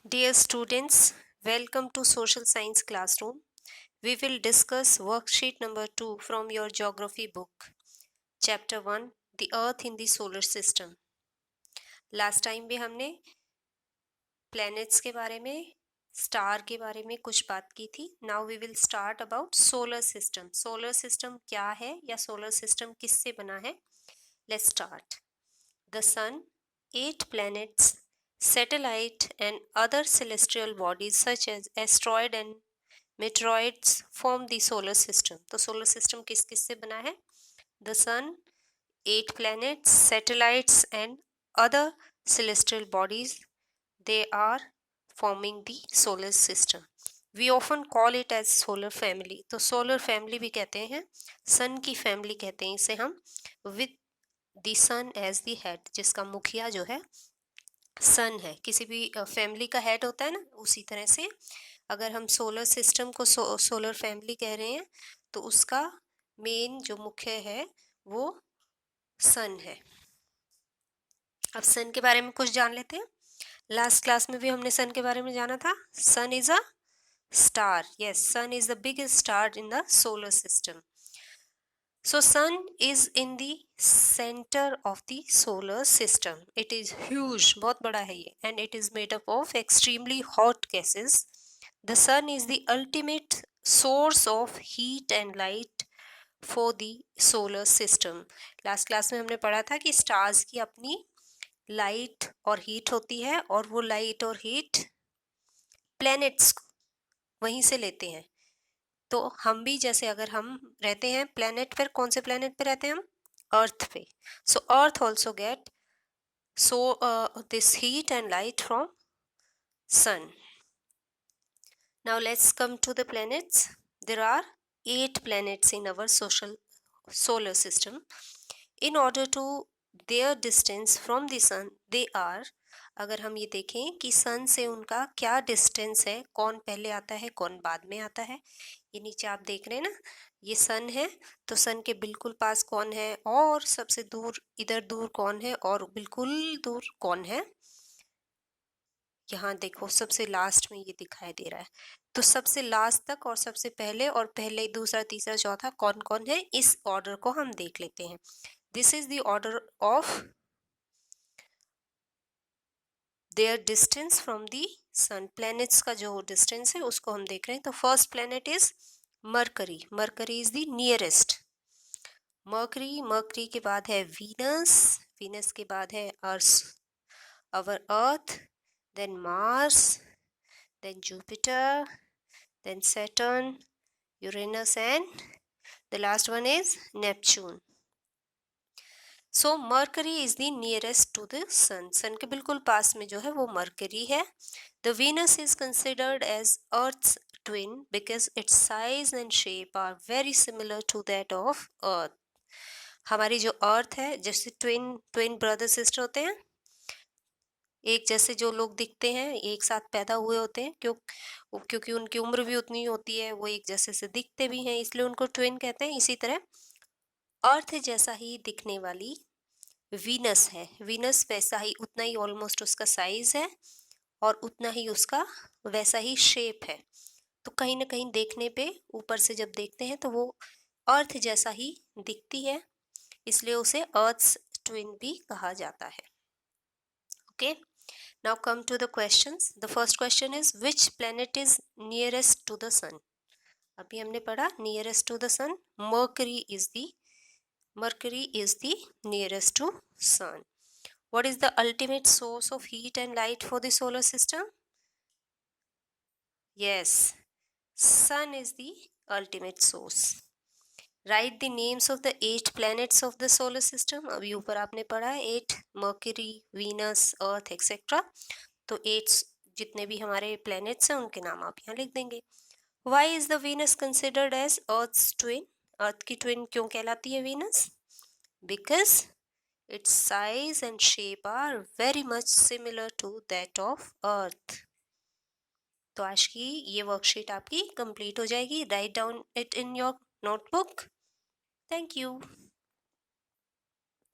Dear students, welcome to Social Science Classroom. We will discuss worksheet number 2 from your geography book. Chapter 1, The Earth in the Solar System. Last time भी हमने planets के बारे में, star के बारे में कुछ बात की थी. Now we will start about solar system. Solar system क्या है या solar system किससे बना है? Let's start. The sun, 8 planets, satellite and other celestial bodies such as asteroid and meteoroids form the solar system. तो solar system किस किस से बना है? The sun, 8 planets, satellites and other celestial bodies, they are forming the solar system. We often call it as solar family. तो solar family भी कहते हैं, sun की family कहते हैं इसे हम, with the sun as the head, जिसका मुखिया जो है सन है. किसी भी फैमिली का हेड होता है ना, उसी तरह से अगर हम सोलर सिस्टम को सोलर फैमिली कह रहे हैं तो उसका मेन जो मुख्य है वो सन है. अब सन के बारे में कुछ जान लेते हैं. लास्ट क्लास में भी हमने सन के बारे में जाना था. Sun is a star. Yes, sun is the biggest star in the solar system. So sun is in the center of the solar system. It is huge, बहुत बड़ा है ये, and it is made up of extremely hot gases. The sun is the ultimate source of heat and light for the solar system. Last class में हमने पढ़ा था कि stars की अपनी light और heat होती है और वो light और heat planets वहीं से लेते हैं. तो हम भी जैसे अगर हम रहते हैं प्लेनेट पर, कौन से प्लेनेट पे रहते हैं हम? अर्थ पे. So earth also get this heat and light from sun. Now let's come to the planets. There are 8 planets in our solar system. In order to their distance from the sun, they are, अगर हम ये देखें कि सन से उनका क्या distance है, कौन पहले आता है कौन बाद में आता है. ये नीचे आप देख रहे हैं ना, ये सन है, तो सन के बिल्कुल पास कौन है और सबसे दूर इधर दूर कौन है और बिल्कुल दूर कौन है. यहाँ देखो सबसे लास्ट में ये दिखाई दे रहा है. तो सबसे लास्ट तक और सबसे पहले और पहले दूसरा तीसरा चौथा कौन कौन है, इस ऑर्डर को हम देख लेते हैं. This is the order of their distance from the sun. Planets का जो डिस्टेंस है उसको हम देख रहे हैं. तो first planet is mercury. Mercury is the nearest. Mercury के बाद है वीनस. वीनस के बाद है अवर अर्थ, then Mars, then Jupiter, then Saturn, Uranus and the last one is Neptune. So Mercury is the nearest to the Sun. Sun के बिल्कुल पास में जो है वो Mercury है. The Venus is considered as Earth's twin because its size and shape are very similar to that of Earth. हमारी जो अर्थ है, जैसे ट्विन ब्रदर सिस्टर होते हैं, एक जैसे जो लोग दिखते हैं एक साथ पैदा हुए होते हैं, क्योंकि उनकी उम्र भी उतनी होती है, वो एक जैसे से दिखते भी हैं, इसलिए उनको ट्विन कहते हैं. इसी तरह अर्थ जैसा ही दिखने वाली वीनस है. वीनस वैसा ही, उतना ही ऑलमोस्ट उसका साइज है और उतना ही उसका वैसा ही शेप है. तो कहीं ना कहीं देखने पे ऊपर से जब देखते हैं तो वो अर्थ जैसा ही दिखती है, इसलिए उसे अर्थ्स ट्विन भी कहा जाता है. Okay, now come to the questions. The first question is which planet is nearest to the sun? अभी हमने पढ़ा nearest to the sun. Mercury is the nearest to sun. What is the ultimate source of heat and light for the solar system? Yes, sun is the ultimate source. Write the names of the 8 planets of the solar system. अभी ऊपर आपने पढ़ा है 8, mercury, Venus, अर्थ etcetera. तो 8 जितने भी हमारे planets हैं उनके नाम आप यहाँ लिख देंगे. Why is the Venus considered as Earth's twin? अर्थ की ट्विन क्यों कहलाती है Venus? Because its size and shape are very much similar to that of Earth. तो आज की ये वर्कशीट आपकी कंप्लीट हो जाएगी. Write down it in your notebook. Thank you.